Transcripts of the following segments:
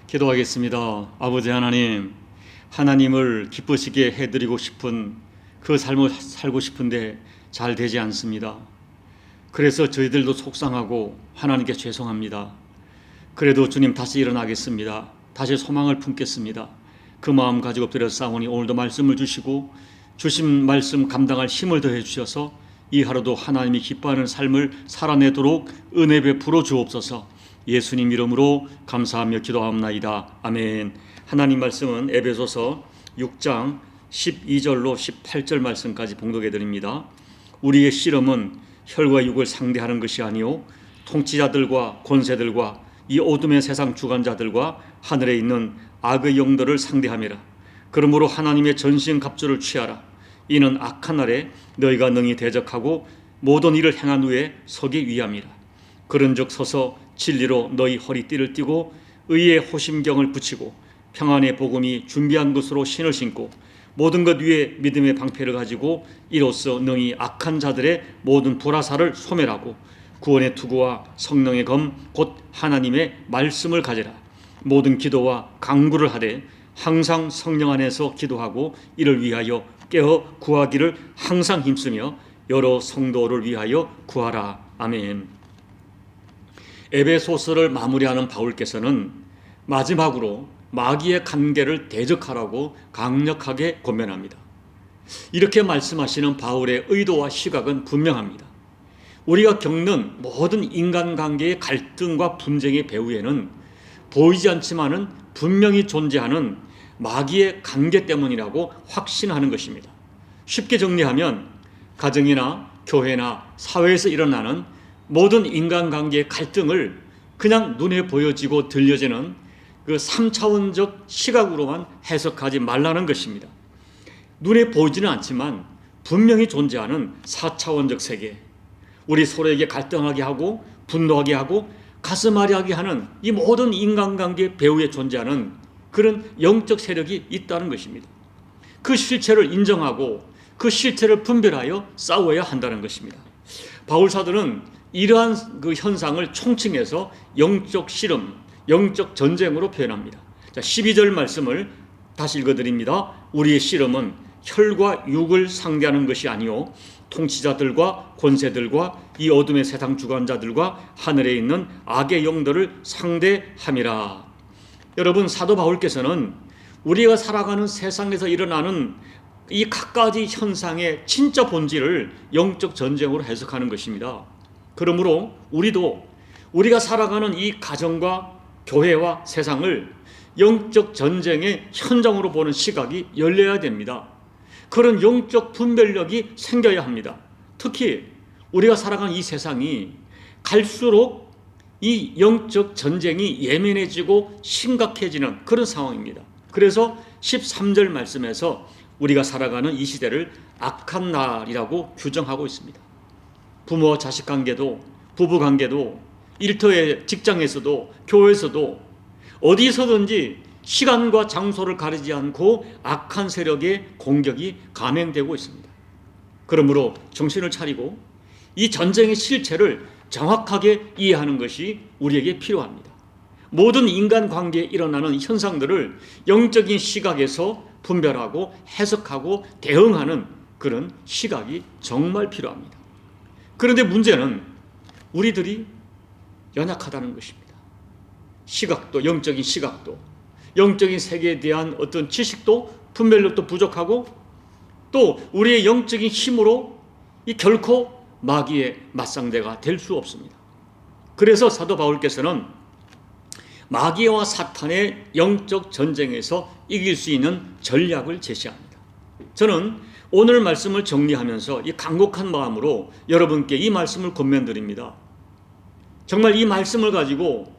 기도하겠습니다. 아버지 하나님, 하나님을 기쁘시게 해드리고 싶은 그 삶을 살고 싶은데 잘 되지 않습니다. 그래서 저희들도 속상하고 하나님께 죄송합니다. 그래도 주님 다시 일어나겠습니다. 다시 소망을 품겠습니다. 그 마음 가지고 드렸사오니 오늘도 말씀을 주시고 주신 말씀 감당할 힘을 더해 주셔서 이 하루도 하나님이 기뻐하는 삶을 살아내도록 은혜 베풀어 주옵소서. 예수님 이름으로 감사하며 기도하옵나이다. 아멘. 하나님 말씀은 에베소서 6장 12절로 18절 말씀까지 봉독해 드립니다. 우리의 씨름은 혈과 육을 상대하는 것이 아니요 통치자들과 권세들과 이 어둠의 세상 주관자들과 하늘에 있는 악의 영들을 상대함이라. 그러므로 하나님의 전신 갑주를 취하라. 이는 악한 날에 너희가 능히 대적하고 모든 일을 행한 후에 서기 위함이라. 그런즉 서서 진리로 너희 허리띠를 띠고 의의 호심경을 붙이고 평안의 복음이 준비한 것으로 신을 신고 모든 것 위에 믿음의 방패를 가지고 이로써 능히 악한 자들의 모든 불화살을 소멸하고 구원의 투구와 성령의 검 곧 하나님의 말씀을 가지라. 모든 기도와 간구를 하되 항상 성령 안에서 기도하고 이를 위하여 깨어 구하기를 항상 힘쓰며 여러 성도를 위하여 구하라. 아멘. 에베소서를 마무리하는 바울께서는 마지막으로 마귀의 관계를 대적하라고 강력하게 권면합니다. 이렇게 말씀하시는 바울의 의도와 시각은 분명합니다. 우리가 겪는 모든 인간관계의 갈등과 분쟁의 배후에는 보이지 않지만은 분명히 존재하는 마귀의 관계 때문이라고 확신하는 것입니다. 쉽게 정리하면 가정이나 교회나 사회에서 일어나는 모든 인간관계의 갈등을 그냥 눈에 보여지고 들려지는 그 3차원적 시각으로만 해석하지 말라는 것입니다. 눈에 보이지는 않지만 분명히 존재하는 4차원적 세계, 우리 서로에게 갈등하게 하고 분노하게 하고 가슴 아리하게 하는 이 모든 인간관계 배후에 존재하는 그런 영적 세력이 있다는 것입니다. 그 실체를 인정하고 그 실체를 분별하여 싸워야 한다는 것입니다. 바울 사도는 이러한 그 현상을 총칭해서 영적 씨름, 영적 전쟁으로 표현합니다. 자, 12절 말씀을 다시 읽어드립니다. 우리의 씨름은 혈과 육을 상대하는 것이 아니요 통치자들과 권세들과 이 어둠의 세상 주관자들과 하늘에 있는 악의 영들을 상대함이라. 여러분, 사도 바울께서는 우리가 살아가는 세상에서 일어나는 이 갖가지 현상의 진짜 본질을 영적 전쟁으로 해석하는 것입니다. 그러므로 우리도 우리가 살아가는 이 가정과 교회와 세상을 영적 전쟁의 현장으로 보는 시각이 열려야 됩니다. 그런 영적 분별력이 생겨야 합니다. 특히 우리가 살아가는 이 세상이 갈수록 이 영적 전쟁이 예민해지고 심각해지는 그런 상황입니다. 그래서 13절 말씀에서 우리가 살아가는 이 시대를 악한 날이라고 규정하고 있습니다. 부모와 자식 관계도, 부부 관계도, 일터의 직장에서도, 교회에서도 어디서든지 시간과 장소를 가리지 않고 악한 세력의 공격이 감행되고 있습니다. 그러므로 정신을 차리고 이 전쟁의 실체를 정확하게 이해하는 것이 우리에게 필요합니다. 모든 인간관계에 일어나는 현상들을 영적인 시각에서 분별하고 해석하고 대응하는 그런 시각이 정말 필요합니다. 그런데 문제는 우리들이 연약하다는 것입니다. 시각도, 영적인 시각도, 영적인 세계에 대한 어떤 지식도 분별력도 부족하고 또 우리의 영적인 힘으로 이 결코 마귀의 맞상대가 될 수 없습니다. 그래서 사도 바울께서는 마귀와 사탄의 영적 전쟁에서 이길 수 있는 전략을 제시합니다. 저는 오늘 말씀을 정리하면서 이 간곡한 마음으로 여러분께 이 말씀을 권면드립니다. 정말 이 말씀을 가지고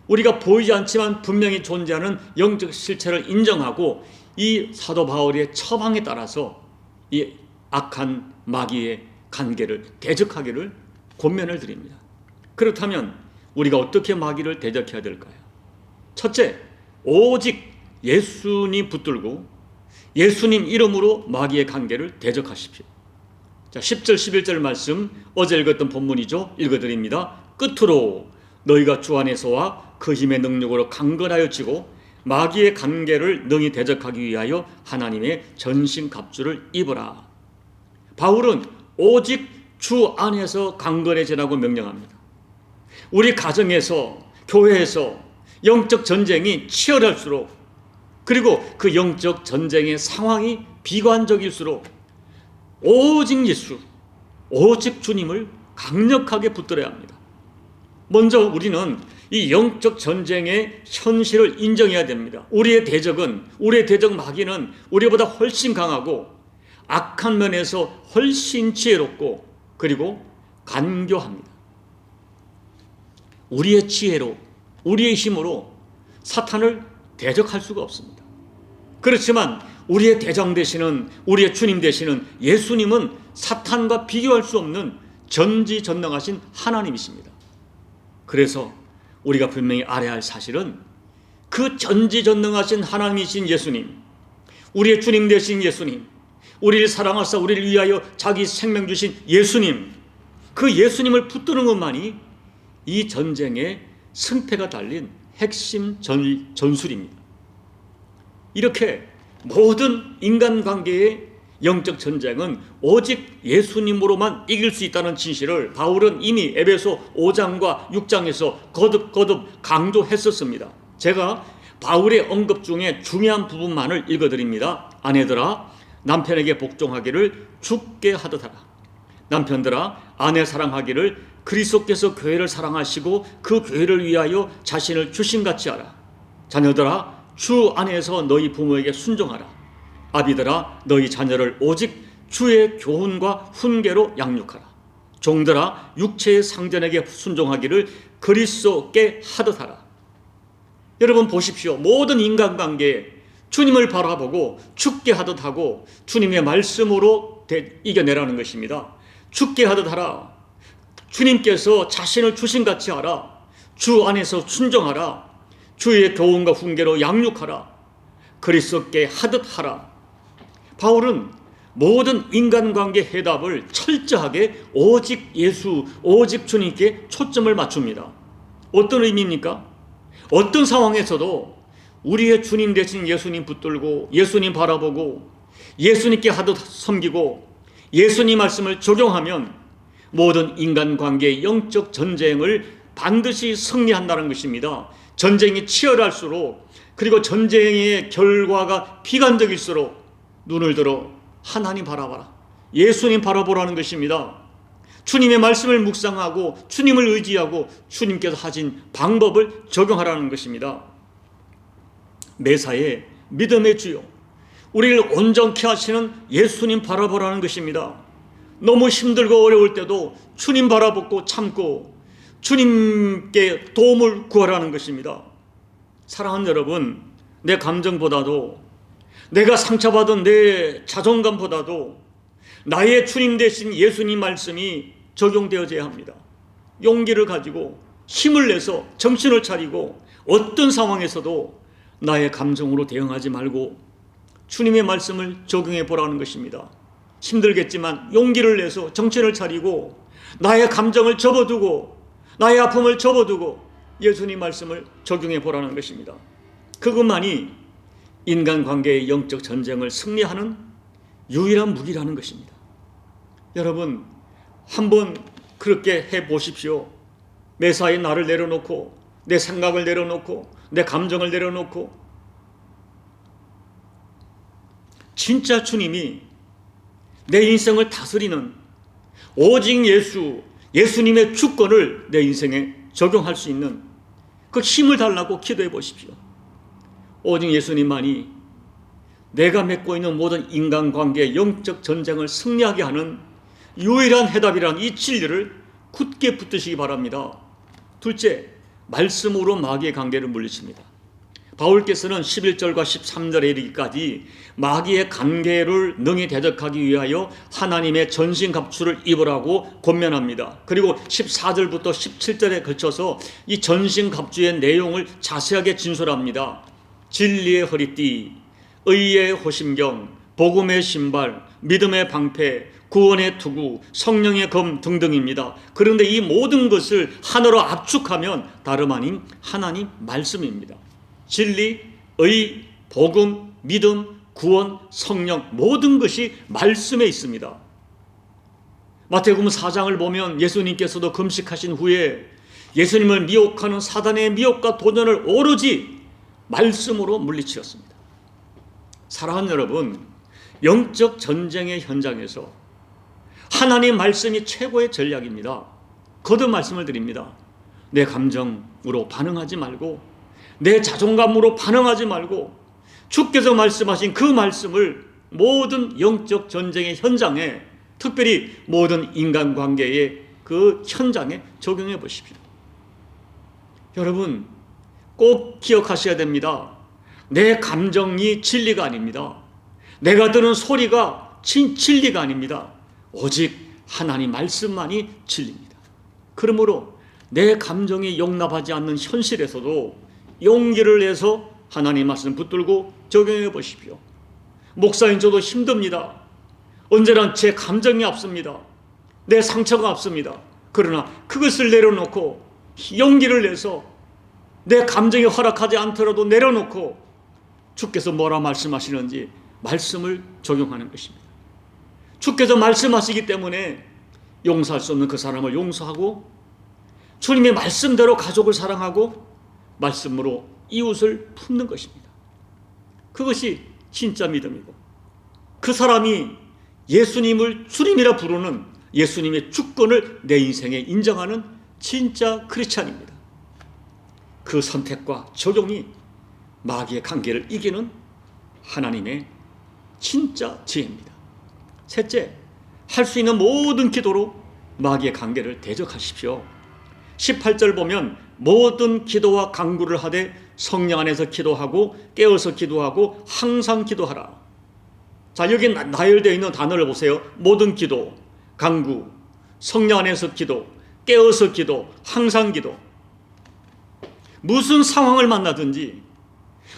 우리가 보이지 않지만 분명히 존재하는 영적 실체를 인정하고 이 사도 바울의 처방에 따라서 이 악한 마귀의 관계를 대적하기를 권면을 드립니다. 그렇다면 우리가 어떻게 마귀를 대적해야 될까요? 첫째, 오직 예수님 붙들고 예수님 이름으로 마귀의 관계를 대적하십시오. 자, 10절 11절 말씀 어제 읽었던 본문이죠. 읽어드립니다. 끝으로 너희가 주 안에서와 그 힘의 능력으로 강건하여 지고 마귀의 관계를 능히 대적하기 위하여 하나님의 전신갑주를 입으라. 바울은 오직 주 안에서 강건해지라고 명령합니다. 우리 가정에서, 교회에서 영적 전쟁이 치열할수록, 그리고 그 영적 전쟁의 상황이 비관적일수록 오직 예수, 오직 주님을 강력하게 붙들어야 합니다. 먼저 우리는 이 영적 전쟁의 현실을 인정해야 됩니다. 우리의 대적 마귀는 우리보다 훨씬 강하고 악한 면에서 훨씬 지혜롭고 그리고 간교합니다. 우리의 지혜로, 우리의 힘으로 사탄을 대적할 수가 없습니다. 그렇지만 우리의 대장 되시는, 우리의 주님 되시는 예수님은 사탄과 비교할 수 없는 전지전능하신 하나님이십니다. 그래서 우리가 분명히 알아야 할 사실은 그 전지전능하신 하나님이신 예수님, 우리의 주님 되신 예수님, 우리를 사랑하사 우리를 위하여 자기 생명 주신 예수님, 그 예수님을 붙드는 것만이 이 전쟁의 승패가 달린 핵심 전술입니다. 이렇게 모든 인간관계의 영적 전쟁은 오직 예수님으로만 이길 수 있다는 진실을 바울은 이미 에베소 5장과 6장에서 거듭 강조했었습니다. 제가 바울의 언급 중에 중요한 부분만을 읽어드립니다. 아내들아, 남편에게 복종하기를 주께 하듯 하라. 남편들아, 아내 사랑하기를 그리스도께서 교회를 사랑하시고 그 교회를 위하여 자신을 주신같이 하라. 자녀들아, 주 안에서 너희 부모에게 순종하라. 아비들아, 너희 자녀를 오직 주의 교훈과 훈계로 양육하라. 종들아, 육체의 상전에게 순종하기를 그리스도께 하듯 하라. 여러분 보십시오. 모든 인간관계에 주님을 바라보고 죽게 하듯 하고 주님의 말씀으로 이겨내라는 것입니다. 죽게 하듯 하라. 주님께서 자신을 주신같이 하라. 주 안에서 순종하라. 주의 교훈과 훈계로 양육하라. 그리스도께 하듯 하라. 바울은 모든 인간관계 해답을 철저하게 오직 예수, 오직 주님께 초점을 맞춥니다. 어떤 의미입니까? 어떤 상황에서도 우리의 주님 되신 예수님 붙들고 예수님 바라보고 예수님께 하듯 섬기고 예수님 말씀을 적용하면 모든 인간관계의 영적 전쟁을 반드시 승리한다는 것입니다. 전쟁이 치열할수록, 그리고 전쟁의 결과가 비관적일수록 눈을 들어 하나님 바라봐라, 예수님 바라보라는 것입니다. 주님의 말씀을 묵상하고 주님을 의지하고 주님께서 하신 방법을 적용하라는 것입니다. 매사에 믿음의 주요, 우리를 온전케 하시는 예수님 바라보라는 것입니다. 너무 힘들고 어려울 때도 주님 바라보고 참고 주님께 도움을 구하라는 것입니다. 사랑하는 여러분, 내 감정보다도, 내가 상처받은 내 자존감보다도 나의 주님 되신 예수님 말씀이 적용되어져야 합니다. 용기를 가지고 힘을 내서 정신을 차리고 어떤 상황에서도 나의 감정으로 대응하지 말고 주님의 말씀을 적용해 보라는 것입니다. 힘들겠지만 용기를 내서 정신을 차리고 나의 감정을 접어두고 나의 아픔을 접어두고 예수님 말씀을 적용해 보라는 것입니다. 그것만이 인간관계의 영적 전쟁을 승리하는 유일한 무기라는 것입니다. 여러분, 한번 그렇게 해보십시오. 매사에 나를 내려놓고 내 생각을 내려놓고 내 감정을 내려놓고 진짜 주님이 내 인생을 다스리는 오직 예수님의 주권을 내 인생에 적용할 수 있는 그 힘을 달라고 기도해 보십시오. 오직 예수님만이 내가 맺고 있는 모든 인간관계의 영적 전쟁을 승리하게 하는 유일한 해답이라는 이 진리를 굳게 붙드시기 바랍니다. 둘째, 말씀으로 마귀의 관계를 물리칩니다. 바울께서는 11절과 13절에 이르기까지 마귀의 관계를 능히 대적하기 위하여 하나님의 전신갑주를 입으라고 권면합니다. 그리고 14절부터 17절에 걸쳐서 이 전신갑주의 내용을 자세하게 진술합니다. 진리의 허리띠, 의의 호심경, 복음의 신발, 믿음의 방패, 구원의 투구, 성령의 검 등등입니다. 그런데 이 모든 것을 하나로 압축하면 다름 아닌 하나님 말씀입니다. 진리, 의, 복음, 믿음, 구원, 성령 모든 것이 말씀에 있습니다. 마태복음 4장을 보면 예수님께서도 금식하신 후에 예수님을 미혹하는 사단의 미혹과 도전을 오로지 말씀으로 물리치셨습니다. 사랑하는 여러분, 영적 전쟁의 현장에서 하나님 말씀이 최고의 전략입니다. 거듭 말씀을 드립니다. 내 감정으로 반응하지 말고, 내 자존감으로 반응하지 말고, 주께서 말씀하신 그 말씀을 모든 영적 전쟁의 현장에, 특별히 모든 인간관계의 그 현장에 적용해 보십시오. 여러분, 꼭 기억하셔야 됩니다. 내 감정이 진리가 아닙니다. 내가 듣는 소리가 진리가 아닙니다. 오직 하나님 말씀만이 진리입니다. 그러므로 내 감정이 용납하지 않는 현실에서도 용기를 내서 하나님 말씀 붙들고 적용해 보십시오. 목사님, 저도 힘듭니다. 언제나 제 감정이 앞섭니다. 내 상처가 앞섭니다. 그러나 그것을 내려놓고 용기를 내서 내 감정이 허락하지 않더라도 내려놓고 주께서 뭐라 말씀하시는지 말씀을 적용하는 것입니다. 주께서 말씀하시기 때문에 용서할 수 없는 그 사람을 용서하고, 주님의 말씀대로 가족을 사랑하고 말씀으로 이웃을 품는 것입니다. 그것이 진짜 믿음이고, 그 사람이 예수님을 주님이라 부르는 예수님의 주권을 내 인생에 인정하는 진짜 크리스찬입니다. 그 선택과 적용이 마귀의 관계를 이기는 하나님의 진짜 지혜입니다. 셋째, 할 수 있는 모든 기도로 마귀의 관계를 대적하십시오. 18절 보면 모든 기도와 간구를 하되 성령 안에서 기도하고 깨어서 기도하고 항상 기도하라. 자, 여기 나열되어 있는 단어를 보세요. 모든 기도, 간구, 성령 안에서 기도, 깨어서 기도, 항상 기도. 무슨 상황을 만나든지,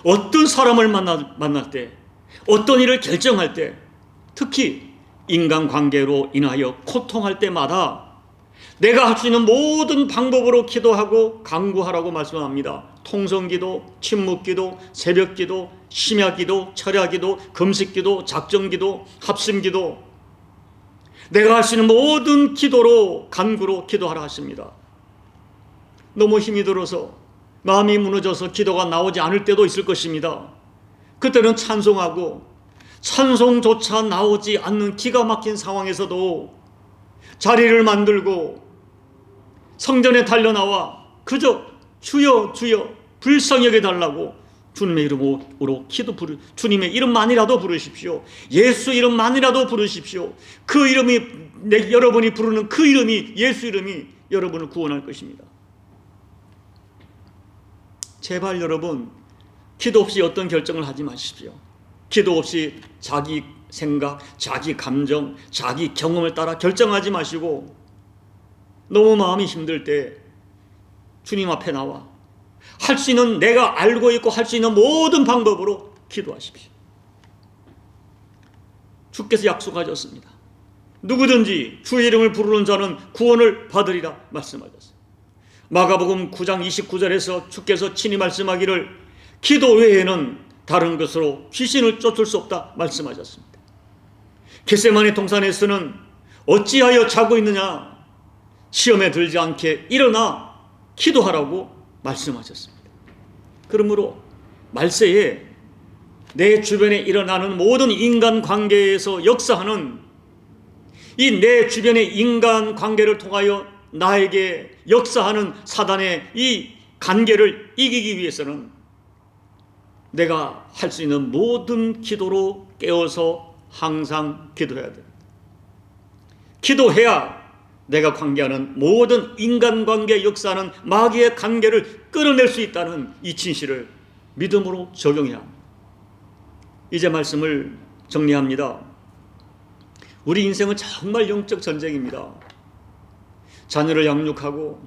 어떤 사람을 만날 때, 어떤 일을 결정할 때, 특히 인간관계로 인하여 고통할 때마다 내가 할 수 있는 모든 방법으로 기도하고 간구하라고 말씀합니다. 통성기도, 침묵기도, 새벽기도, 심야기도, 철야기도, 금식기도, 작정기도, 합심기도, 내가 할 수 있는 모든 기도로 간구로 기도하라 하십니다. 너무 힘이 들어서 마음이 무너져서 기도가 나오지 않을 때도 있을 것입니다. 그때는 찬송하고, 찬송조차 나오지 않는 기가 막힌 상황에서도 자리를 만들고 성전에 달려나와 그저 주여 주여 불쌍히 여겨달라고 주님의 이름으로 주님의 이름만이라도 부르십시오. 예수 이름만이라도 부르십시오. 그 이름이, 여러분이 부르는 그 이름이, 예수 이름이 여러분을 구원할 것입니다. 제발 여러분, 기도 없이 어떤 결정을 하지 마십시오. 기도 없이 자기 생각, 자기 감정, 자기 경험을 따라 결정하지 마시고, 너무 마음이 힘들 때 주님 앞에 나와 할 수 있는, 내가 알고 있고 할 수 있는 모든 방법으로 기도하십시오. 주께서 약속하셨습니다. 누구든지 주의 이름을 부르는 자는 구원을 받으리라 말씀하셨습니다. 마가복음 9장 29절에서 주께서 친히 말씀하기를 기도 외에는 다른 것으로 귀신을 쫓을 수 없다 말씀하셨습니다. 겟세마네 동산에서는 어찌하여 자고 있느냐, 시험에 들지 않게 일어나 기도하라고 말씀하셨습니다. 그러므로 말세에 내 주변에 일어나는 모든 인간관계에서 역사하는 이 내 주변의 인간관계를 통하여 나에게 역사하는 사단의 이 관계를 이기기 위해서는 내가 할 수 있는 모든 기도로 깨어서 항상 기도해야 됩니다. 기도해야 내가 관계하는 모든 인간관계에 역사하는 마귀의 관계를 끌어낼 수 있다는 이 진실을 믿음으로 적용해야 합니다. 이제 말씀을 정리합니다. 우리 인생은 정말 영적 전쟁입니다. 자녀를 양육하고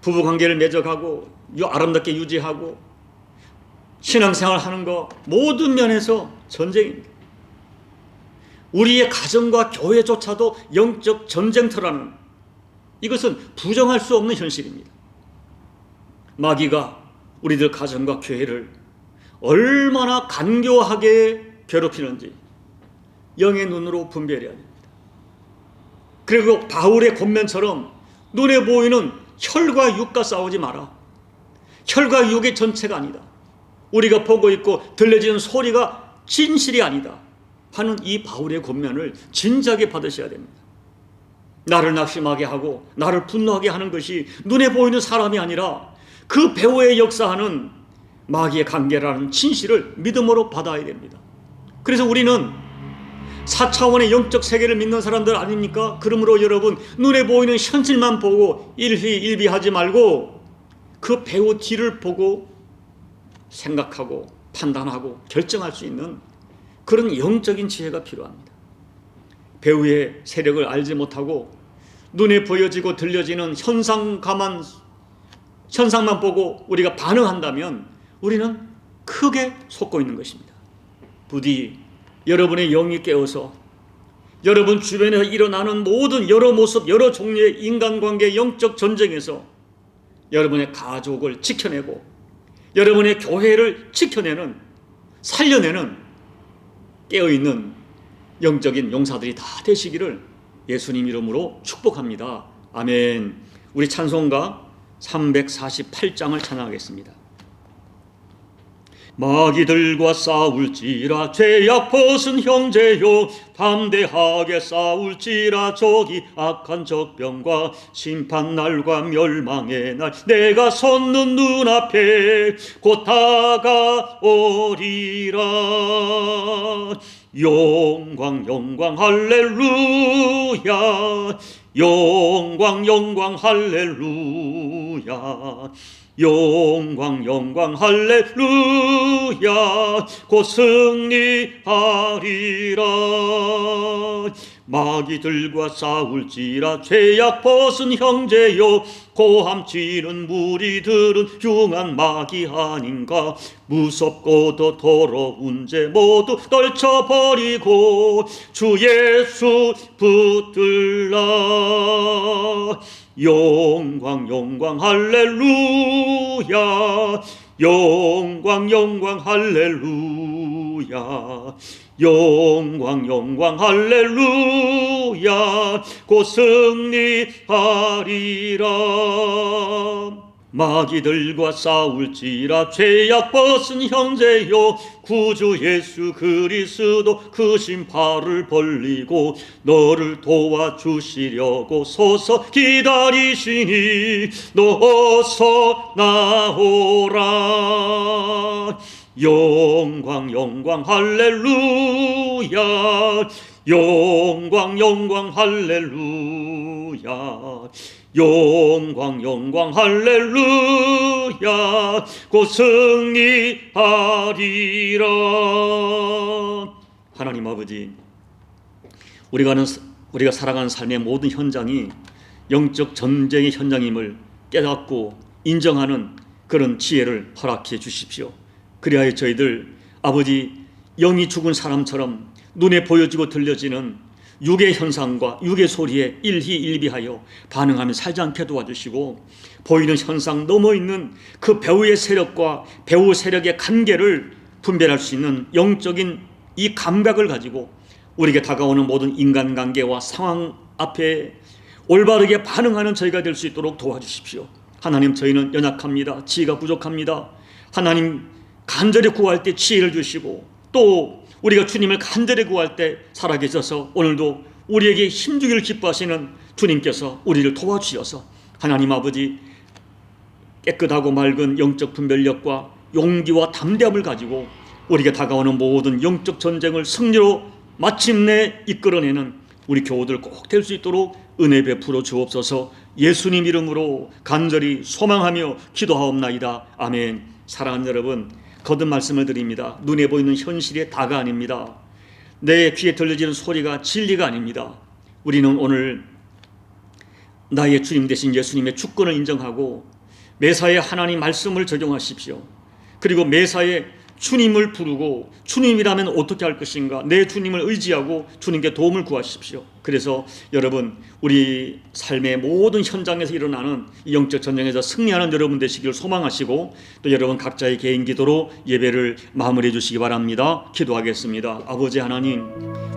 부부관계를 맺어가고 아름답게 유지하고 신앙생활 하는 거 모든 면에서 전쟁입니다. 우리의 가정과 교회조차도 영적 전쟁터라는, 이것은 부정할 수 없는 현실입니다. 마귀가 우리들 가정과 교회를 얼마나 간교하게 괴롭히는지 영의 눈으로 분별해야 됩니다. 그리고 바울의 권면처럼 눈에 보이는 혈과 육과 싸우지 마라. 혈과 육의 전체가 아니다. 우리가 보고 있고 들려지는 소리가 진실이 아니다 하는 이 바울의 권면을 진지하게 받으셔야 됩니다. 나를 낙심하게 하고 나를 분노하게 하는 것이 눈에 보이는 사람이 아니라 그 배후에 역사하는 마귀의 관계라는 진실을 믿음으로 받아야 됩니다. 그래서 우리는 4차원의 영적 세계를 믿는 사람들 아닙니까? 그러므로 여러분, 눈에 보이는 현실만 보고 일희일비하지 말고 그 배후 뒤를 보고 생각하고 판단하고 결정할 수 있는 그런 영적인 지혜가 필요합니다. 배후의 세력을 알지 못하고 눈에 보여지고 들려지는 현상만 보고 우리가 반응한다면 우리는 크게 속고 있는 것입니다. 부디 여러분의 영이 깨어서 여러분 주변에서 일어나는 모든 여러 모습, 여러 종류의 인간관계 영적 전쟁에서 여러분의 가족을 지켜내고 여러분의 교회를 지켜내는, 살려내는 깨어있는 영적인 용사들이 다 되시기를 예수님 이름으로 축복합니다. 아멘. 우리 찬송가 348장을 찬양하겠습니다. 마귀들과 싸울지라 죄악 벗은 형제요, 담대하게 싸울지라 저기 악한 적병과 심판날과 멸망의 날 내가 섰는 눈앞에 곧 다가오리라. 영광 영광 할렐루야, 영광 영광 할렐루야, 영광 영광 할렐루야, 곧 승리하리라. 마귀들과 싸울지라 죄악 벗은 형제요, 고함치는 무리들은 흉한 마귀 아닌가. 무섭고도 더러운 죄 모두 떨쳐버리고 주 예수 붙들라. 영광 영광 할렐루야, 영광 영광 할렐루야, 영광 영광 할렐루야, 곧 승리하리라. 마귀들과 싸울지라 죄악 벗은 형제요, 구주 예수 그리스도 그 신발을 벌리고 너를 도와주시려고 서서 기다리시니 너 어서 나오라. 영광 영광 할렐루야, 영광 영광 할렐루야, 영광 영광 할렐루야, 곧 승리하리라. 하나님 아버지, 우리가 살아가는 삶의 모든 현장이 영적 전쟁의 현장임을 깨닫고 인정하는 그런 지혜를 허락해 주십시오. 그리하여 저희들 아버지, 영이 죽은 사람처럼 눈에 보여지고 들려지는 육의 현상과 육의 소리에 일희일비하여 반응하며 살지 않게 도와주시고, 보이는 현상 넘어 있는 그 배후의 세력과 배후 세력의 관계를 분별할 수 있는 영적인 이 감각을 가지고 우리에게 다가오는 모든 인간관계와 상황 앞에 올바르게 반응하는 저희가 될 수 있도록 도와주십시오. 하나님, 저희는 연약합니다. 지혜가 부족합니다. 하나님, 간절히 구할 때 지혜를 주시고, 또 우리가 주님을 간절히 구할 때 살아계셔서 오늘도 우리에게 힘주기를 기뻐하시는 주님께서 우리를 도와주셔서 하나님 아버지, 깨끗하고 맑은 영적 분별력과 용기와 담대함을 가지고 우리에게 다가오는 모든 영적 전쟁을 승리로 마침내 이끌어내는 우리 교우들 꼭 될 수 있도록 은혜 베풀어 주옵소서. 예수님 이름으로 간절히 소망하며 기도하옵나이다. 아멘. 사랑하는 여러분, 거듭 말씀을 드립니다. 눈에 보이는 현실이 다가 아닙니다. 내 귀에 들려지는 소리가 진리가 아닙니다. 우리는 오늘 나의 주님 되신 예수님의 주권을 인정하고 매사에 하나님 말씀을 적용하십시오. 그리고 매사에 주님을 부르고 주님이라면 어떻게 할 것인가, 내 주님을 의지하고 주님께 도움을 구하십시오. 그래서 여러분, 우리 삶의 모든 현장에서 일어나는 이 영적 전쟁에서 승리하는 여러분 되시기를 소망하시고, 또 여러분 각자의 개인 기도로 예배를 마무리해 주시기 바랍니다. 기도하겠습니다. 아버지 하나님,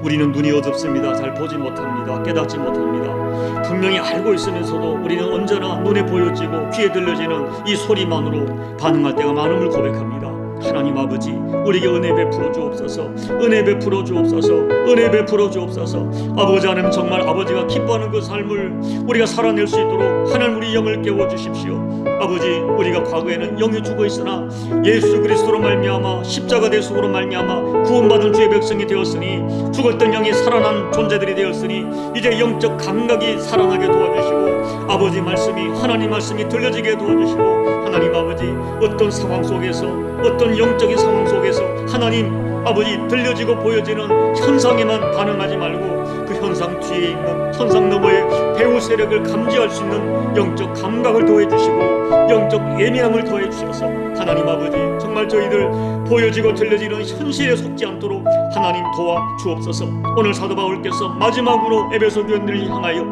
우리는 눈이 어둡습니다. 잘 보지 못합니다. 깨닫지 못합니다. 분명히 알고 있으면서도 우리는 언제나 눈에 보여지고 귀에 들려지는 이 소리만으로 반응할 때가 많음을 고백합니다. 하나님 아버지, 우리에게 은혜 베풀어 주옵소서. 은혜 베풀어 주옵소서. 은혜 베풀어 주옵소서. 아버지 하나님, 정말 아버지가 기뻐하는 그 삶을 우리가 살아낼 수 있도록 하나님 우리 영을 깨워 주십시오. 아버지, 우리가 과거에는 영이 죽어 있으나 예수 그리스도로 말미암아 십자가 대속으로 말미암아 구원받은 주의 백성이 되었으니, 죽었던 영이 살아난 존재들이 되었으니 이제 영적 감각이 살아나게 도와주시고, 아버지 말씀이, 하나님 말씀이 들려지게 도와주시고, 하나님 아버지, 어떤 상황 속에서, 어떤 영적인 상황 속에서 하나님 아버지 들려지고 보여지는 현상에만 반응하지 말고 그 현상 뒤에 있는, 현상 너머의 배후 세력을 감지할 수 있는 영적 감각을 더해 주시고 영적 예민함을 더해 주셔서 하나님 아버지, 정말 저희들 보여지고 들려지는 현실에 속지 않도록 하나님 도와 주옵소서. 오늘 사도 바울께서 마지막으로 에베소 교인들을 향하여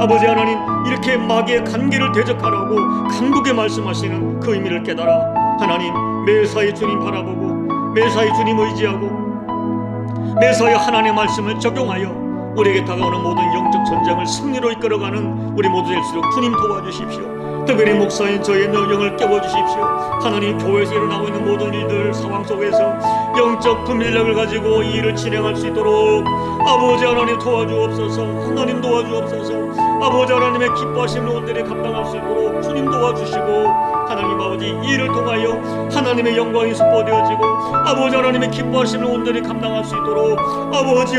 아버지 하나님, 이렇게 마귀의 간계를 대적하라고 강국에 말씀하시는 그 의미를 깨달아 하나님, 매사에 주님 바라보고 매사에 주님 의지하고 매사에 하나님의 말씀을 적용하여 우리에게 다가오는 모든 영적 전쟁을 승리로 이끌어가는 우리 모두 될수록 주님 도와주십시오. 특별히 목사인 저의 영을 깨워주십시오. 하나님, 교회에서 일어나고 있는 모든 일들 상황 속에서 영적 분별력을 가지고 이 일을 진행할 수 있도록 아버지 하나님 도와주옵소서. 하나님 도와주옵소서. 아버지 하나님의 기뻐하시는 온들이 감당할 수 있도록 주님 도와주시고, 하나님 아버지, 이 일을 통하여 하나님의 영광이 선포되어지고 아버지 하나님의 기뻐하시는 온전히 감당할 수 있도록 아버지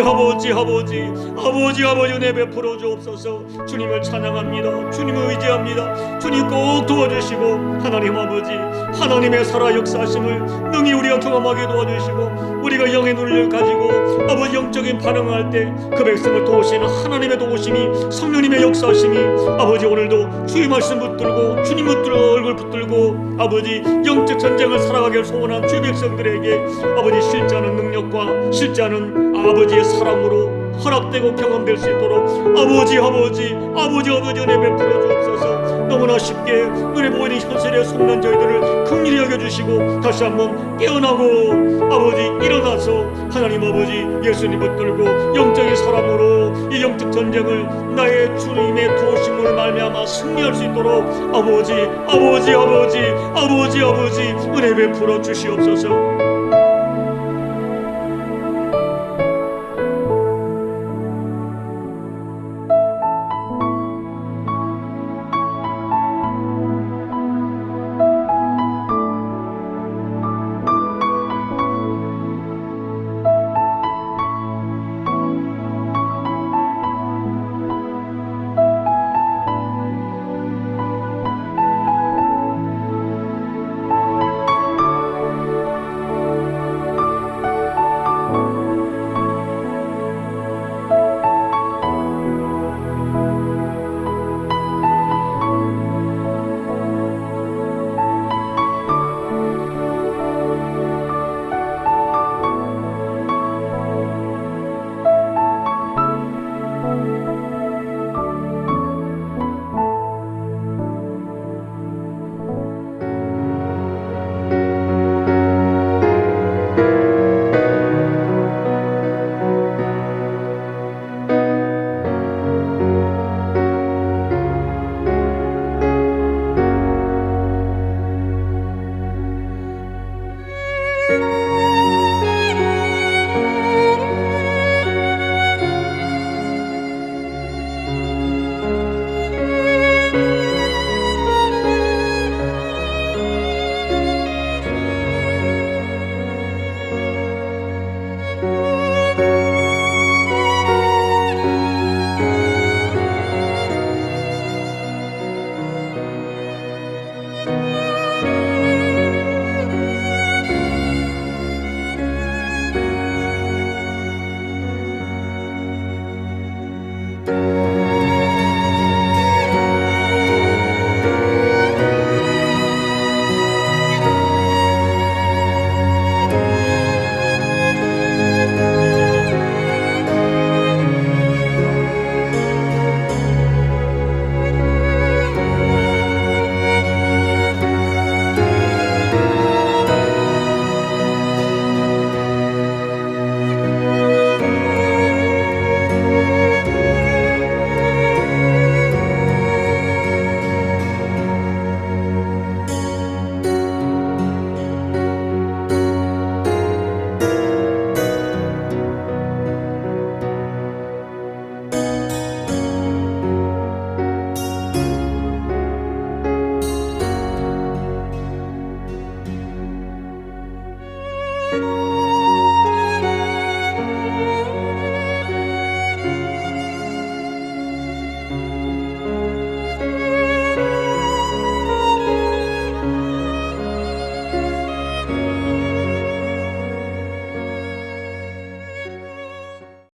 은혜 베풀어 주옵소서. 주님을 찬양합니다. 주님을 의지합니다. 주님 꼭 도와주시고, 하나님 아버지, 하나님의 살아 역사하심을 능히 우리가 경험하게 도와주시고, 우리가 영의 눈을 가지고 아버지 영적인 반응을 할 때 그 백성을 도우시는 하나님의 도우심이, 성령님의 역사하심이 아버지, 오늘도 주의 말씀 붙들고 주님 붙들고 얼굴 붙들고 아버지 영적 전쟁을 살아가길 소원한 주의 백성들에게 아버지 실제 하는 능력과 실제 하는 아버지의 사랑으로 허락되고 경험될 수 있도록 아버지 은혜 베풀어 주옵소서. 너무나 쉽게 눈에 보이는 현실에 속는 저희들을 긍휼히 여겨주시고 다시 한번 깨어나고 아버지 일어나서 하나님 아버지 예수님 붙들고 영적인 사람으로 이 영적 전쟁을 나의 주님의 도우심으로 말미암아 승리할 수 있도록 아버지 은혜 베풀어 주시옵소서.